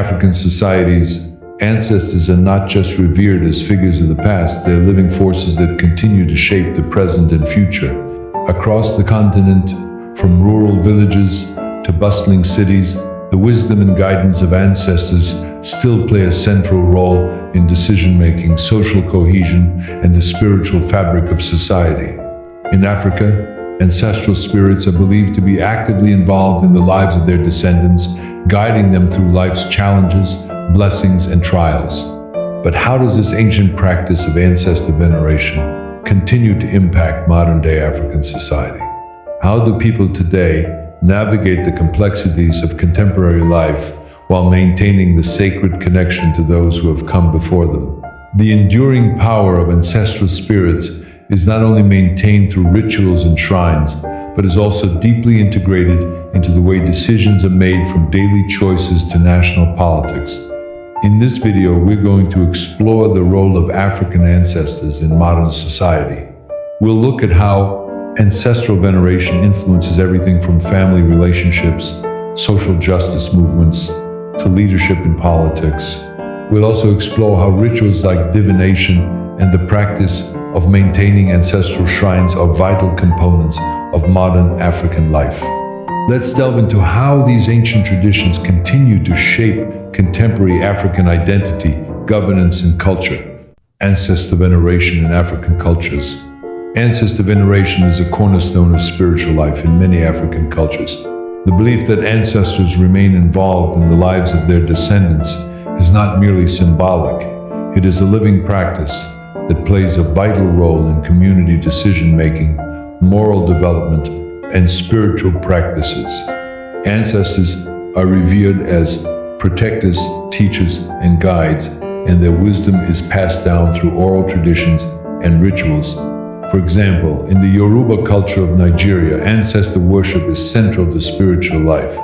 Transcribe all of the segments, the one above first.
African societies, ancestors are not just revered as figures of the past, they are living forces that continue to shape the present and future. Across the continent, from rural villages to bustling cities, the wisdom and guidance of ancestors still play a central role in decision-making, social cohesion, and the spiritual fabric of society. In Africa, ancestral spirits are believed to be actively involved in the lives of their descendants, guiding them through life's challenges, blessings, and trials. But how does this ancient practice of ancestor veneration continue to impact modern-day African society? How do people today navigate the complexities of contemporary life while maintaining the sacred connection to those who have come before them? The enduring power of ancestral spirits is not only maintained through rituals and shrines, but is also deeply integrated into the way decisions are made, from daily choices to national politics. In this video, we're going to explore the role of African ancestors in modern society. We'll look at how ancestral veneration influences everything from family relationships, social justice movements, to leadership in politics. We'll also explore how rituals like divination and the practice of maintaining ancestral shrines are vital components of modern African life. Let's delve into how these ancient traditions continue to shape contemporary African identity, governance, and culture. Ancestor veneration in African cultures. Ancestor veneration is a cornerstone of spiritual life in many African cultures. The belief that ancestors remain involved in the lives of their descendants is not merely symbolic. It is a living practice that plays a vital role in community decision-making, moral development, and spiritual practices. Ancestors are revered as protectors, teachers, and guides, and their wisdom is passed down through oral traditions and rituals. For example, in the Yoruba culture of Nigeria, ancestor worship is central to spiritual life.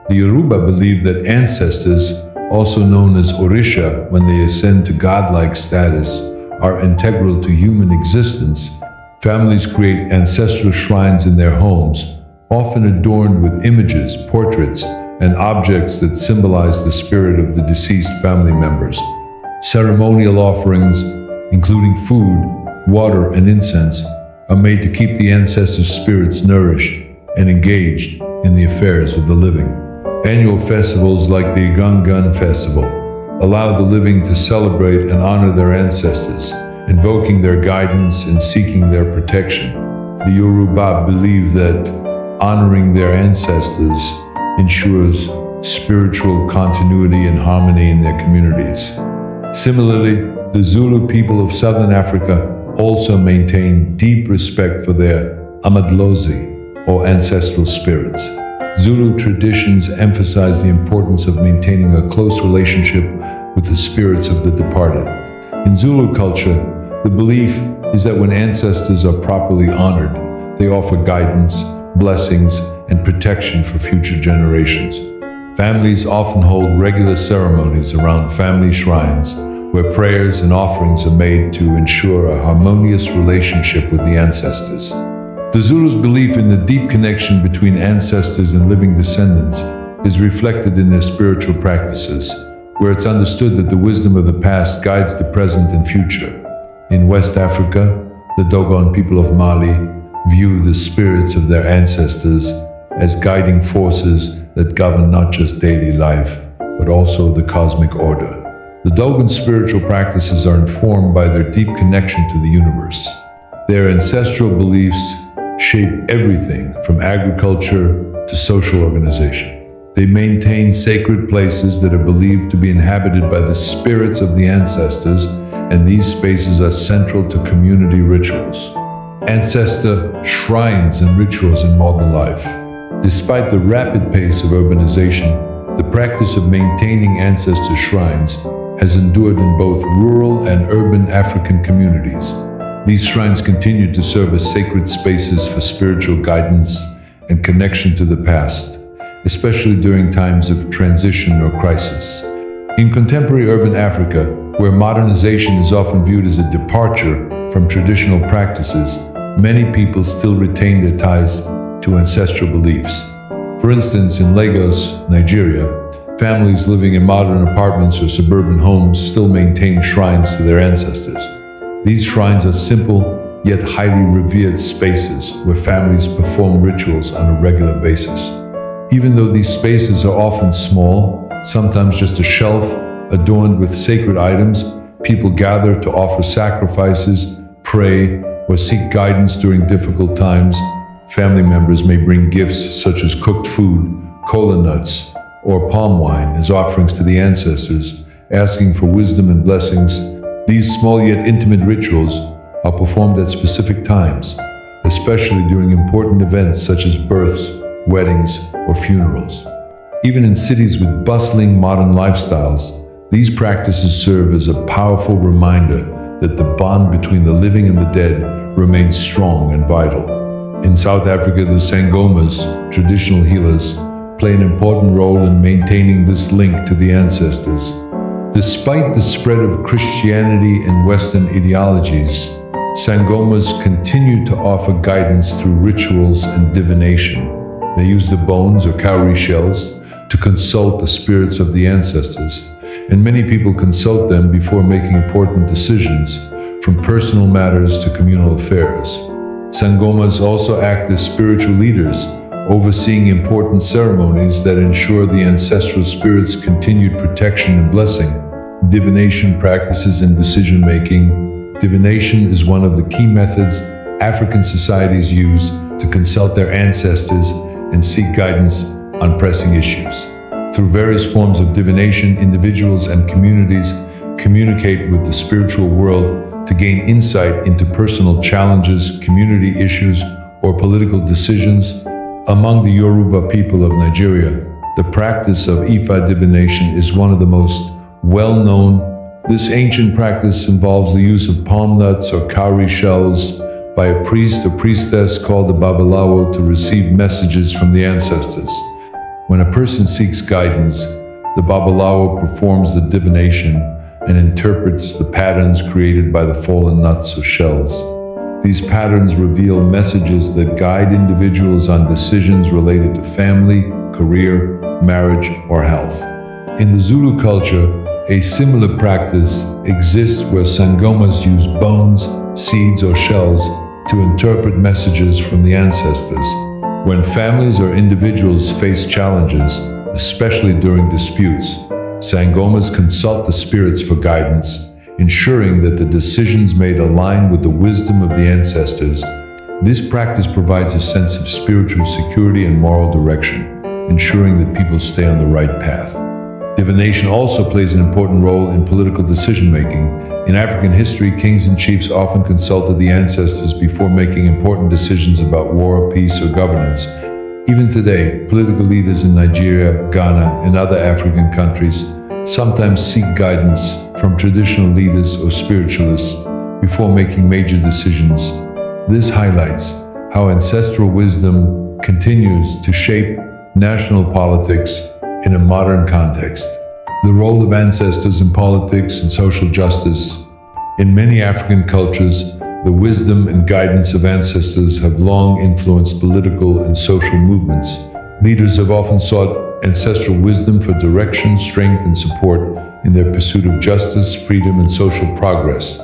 The Yoruba believe that ancestors, also known as Orisha, when they ascend to godlike status, are integral to human existence. Families create ancestral shrines in their homes, often adorned with images, portraits, and objects that symbolize the spirit of the deceased family members. Ceremonial offerings, including food, water, and incense, are made to keep the ancestors' spirits nourished and engaged in the affairs of the living. Annual festivals like the Igangan Festival allow the living to celebrate and honor their ancestors, invoking their guidance and seeking their protection. The Yoruba believe that honoring their ancestors ensures spiritual continuity and harmony in their communities. Similarly, the Zulu people of Southern Africa also maintain deep respect for their amadlozi, or ancestral spirits. Zulu traditions emphasize the importance of maintaining a close relationship with the spirits of the departed. In Zulu culture, the belief is that when ancestors are properly honored, they offer guidance, blessings, and protection for future generations. Families often hold regular ceremonies around family shrines, where prayers and offerings are made to ensure a harmonious relationship with the ancestors. The Zulus' belief in the deep connection between ancestors and living descendants is reflected in their spiritual practices, where it's understood that the wisdom of the past guides the present and future. In West Africa, the Dogon people of Mali view the spirits of their ancestors as guiding forces that govern not just daily life, but also the cosmic order. The Dogon spiritual practices are informed by their deep connection to the universe. Their ancestral beliefs shape everything from agriculture to social organization. They maintain sacred places that are believed to be inhabited by the spirits of the ancestors, and these spaces are central to community rituals. Ancestor shrines and rituals in modern life. Despite the rapid pace of urbanization, the practice of maintaining ancestor shrines has endured in both rural and urban African communities. These shrines continue to serve as sacred spaces for spiritual guidance and connection to the past, especially during times of transition or crisis. In contemporary urban Africa, where modernization is often viewed as a departure from traditional practices, many people still retain their ties to ancestral beliefs. For instance, in Lagos, Nigeria, families living in modern apartments or suburban homes still maintain shrines to their ancestors. These shrines are simple, yet highly revered spaces where families perform rituals on a regular basis. Even though these spaces are often small, sometimes just a shelf adorned with sacred items, people gather to offer sacrifices, pray, or seek guidance during difficult times. Family members may bring gifts such as cooked food, kola nuts, or palm wine as offerings to the ancestors, asking for wisdom and blessings. These small yet intimate rituals are performed at specific times, especially during important events such as births, weddings, or funerals. Even in cities with bustling modern lifestyles, these practices serve as a powerful reminder that the bond between the living and the dead remains strong and vital. In South Africa, the Sangomas, traditional healers, play an important role in maintaining this link to the ancestors. Despite the spread of Christianity and Western ideologies, Sangomas continue to offer guidance through rituals and divination. They use the bones or cowrie shells to consult the spirits of the ancestors, and many people consult them before making important decisions, from personal matters to communal affairs. Sangomas also act as spiritual leaders, overseeing important ceremonies that ensure the ancestral spirits' continued protection and blessing. Divination practices and decision-making. Divination is one of the key methods African societies use to consult their ancestors and seek guidance on pressing issues. Through various forms of divination, individuals and communities communicate with the spiritual world to gain insight into personal challenges, community issues, or political decisions. Among the Yoruba people of Nigeria, the practice of Ifa divination is one of the most well-known. This ancient practice involves the use of palm nuts or cowrie shells by a priest or priestess called a babalawo to receive messages from the ancestors. When a person seeks guidance, the babalawo performs the divination and interprets the patterns created by the fallen nuts or shells. These patterns reveal messages that guide individuals on decisions related to family, career, marriage, or health. In the Zulu culture, a similar practice exists where Sangomas use bones, seeds, or shells to interpret messages from the ancestors. When families or individuals face challenges, especially during disputes, Sangomas consult the spirits for guidance, ensuring that the decisions made align with the wisdom of the ancestors. This practice provides a sense of spiritual security and moral direction, ensuring that people stay on the right path. Divination also plays an important role in political decision-making. In African history, kings and chiefs often consulted the ancestors before making important decisions about war, peace, or governance. Even today, political leaders in Nigeria, Ghana, and other African countries sometimes seek guidance from traditional leaders or spiritualists before making major decisions. This highlights how ancestral wisdom continues to shape national politics in a modern context. The role of ancestors in politics and social justice. In many African cultures, the wisdom and guidance of ancestors have long influenced political and social movements. Leaders have often sought ancestral wisdom for direction, strength, and support in their pursuit of justice, freedom, and social progress.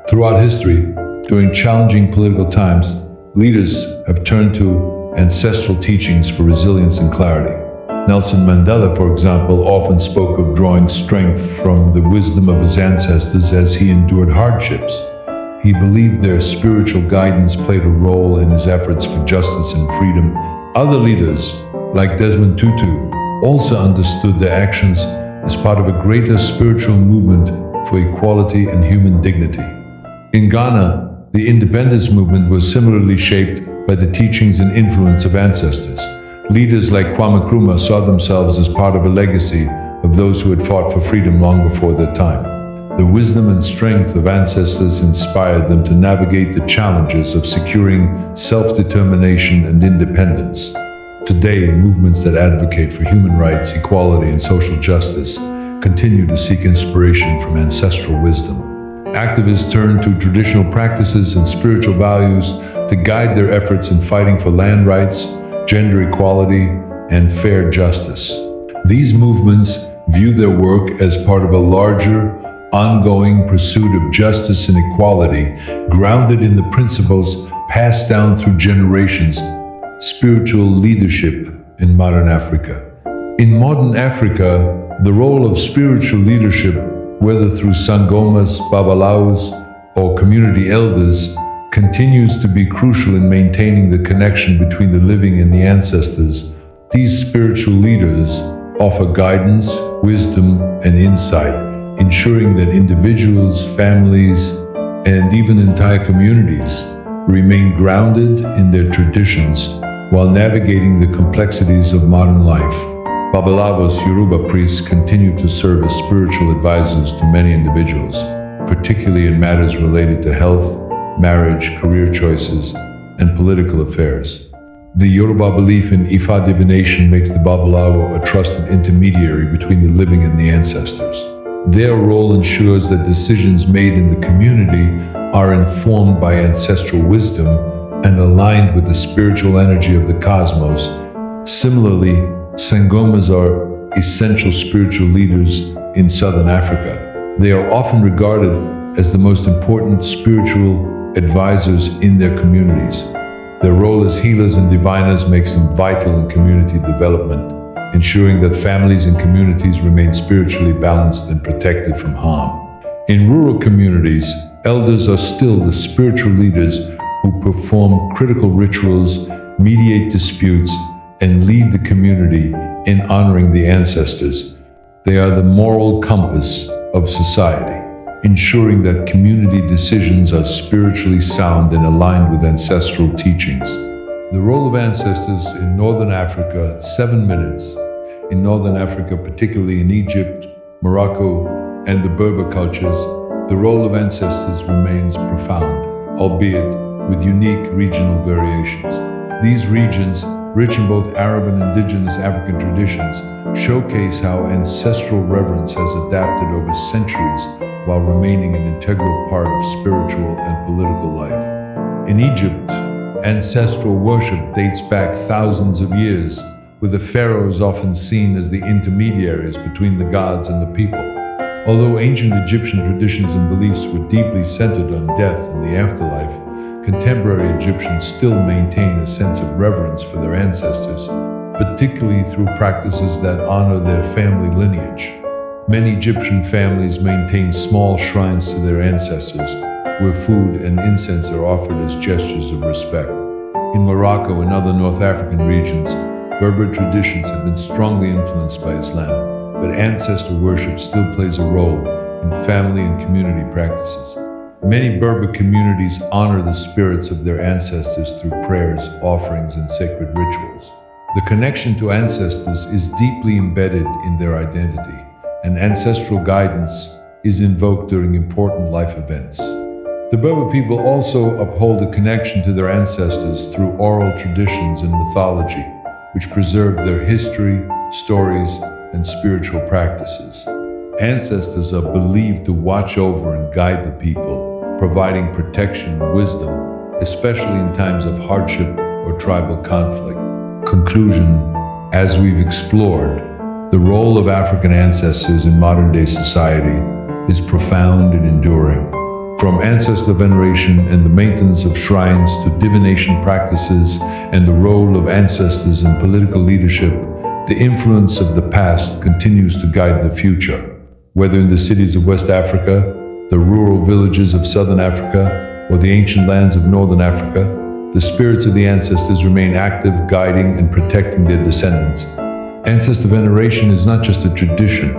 Throughout history, during challenging political times, leaders have turned to ancestral teachings for resilience and clarity. Nelson Mandela, for example, often spoke of drawing strength from the wisdom of his ancestors as he endured hardships. He believed their spiritual guidance played a role in his efforts for justice and freedom. Other leaders, like Desmond Tutu, also understood their actions as part of a greater spiritual movement for equality and human dignity. In Ghana, the independence movement was similarly shaped by the teachings and influence of ancestors. Leaders like Kwame Nkrumah saw themselves as part of a legacy of those who had fought for freedom long before their time. The wisdom and strength of ancestors inspired them to navigate the challenges of securing self-determination and independence. Today, movements that advocate for human rights, equality, and social justice continue to seek inspiration from ancestral wisdom. Activists turn to traditional practices and spiritual values to guide their efforts in fighting for land rights, gender equality, and fair justice. These movements view their work as part of a larger, ongoing pursuit of justice and equality, grounded in the principles passed down through generations. Spiritual leadership in modern Africa. In modern Africa, the role of spiritual leadership, whether through sangomas, babalawos, or community elders, continues to be crucial in maintaining the connection between the living and the ancestors. These spiritual leaders offer guidance, wisdom, and insight, ensuring that individuals, families, and even entire communities remain grounded in their traditions while navigating the complexities of modern life. Babalawos, Yoruba priests, continue to serve as spiritual advisors to many individuals, particularly in matters related to health, marriage, career choices, and political affairs. The Yoruba belief in Ifa divination makes the Babalawo a trusted intermediary between the living and the ancestors. Their role ensures that decisions made in the community are informed by ancestral wisdom and aligned with the spiritual energy of the cosmos. Similarly, sangomas are essential spiritual leaders in southern Africa. They are often regarded as the most important spiritual advisors in their communities. Their role as healers and diviners makes them vital in community development, ensuring that families and communities remain spiritually balanced and protected from harm. In rural communities, elders are still the spiritual leaders who perform critical rituals, mediate disputes, and lead the community in honoring the ancestors. They are the moral compass of society, ensuring that community decisions are spiritually sound and aligned with ancestral teachings. The role of ancestors in Northern Africa, 7 minutes. In Northern Africa, particularly in Egypt, Morocco, and the Berber cultures, the role of ancestors remains profound, albeit with unique regional variations. These regions, rich in both Arab and indigenous African traditions, showcase how ancestral reverence has adapted over centuries while remaining an integral part of spiritual and political life. In Egypt, ancestral worship dates back thousands of years, with the pharaohs often seen as the intermediaries between the gods and the people. Although ancient Egyptian traditions and beliefs were deeply centered on death and the afterlife, contemporary Egyptians still maintain a sense of reverence for their ancestors, particularly through practices that honor their family lineage. Many Egyptian families maintain small shrines to their ancestors, where food and incense are offered as gestures of respect. In Morocco and other North African regions, Berber traditions have been strongly influenced by Islam, but ancestor worship still plays a role in family and community practices. Many Berber communities honor the spirits of their ancestors through prayers, offerings, and sacred rituals. The connection to ancestors is deeply embedded in their identity, and ancestral guidance is invoked during important life events. The Berber people also uphold a connection to their ancestors through oral traditions and mythology, which preserve their history, stories, and spiritual practices. Ancestors are believed to watch over and guide the people, providing protection and wisdom, especially in times of hardship or tribal conflict. Conclusion: as we've explored, the role of African ancestors in modern-day society is profound and enduring. From ancestor veneration and the maintenance of shrines to divination practices and the role of ancestors in political leadership, the influence of the past continues to guide the future. Whether in the cities of West Africa, the rural villages of Southern Africa, or the ancient lands of Northern Africa, the spirits of the ancestors remain active, guiding and protecting their descendants. Ancestor veneration is not just a tradition,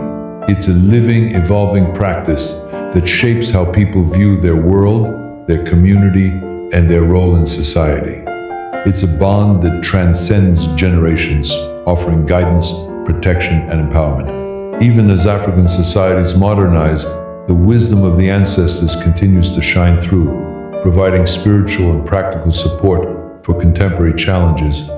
it's a living, evolving practice that shapes how people view their world, their community, and their role in society. It's a bond that transcends generations, offering guidance, protection, and empowerment. Even as African societies modernize, the wisdom of the ancestors continues to shine through, providing spiritual and practical support for contemporary challenges.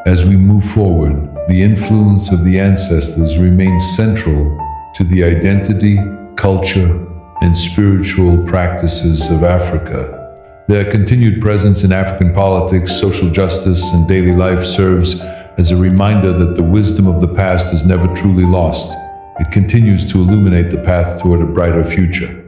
As we move forward, the influence of the ancestors remains central to the identity, culture, and spiritual practices of Africa. Their continued presence in African politics, social justice, and daily life serves as a reminder that the wisdom of the past is never truly lost. It continues to illuminate the path toward a brighter future.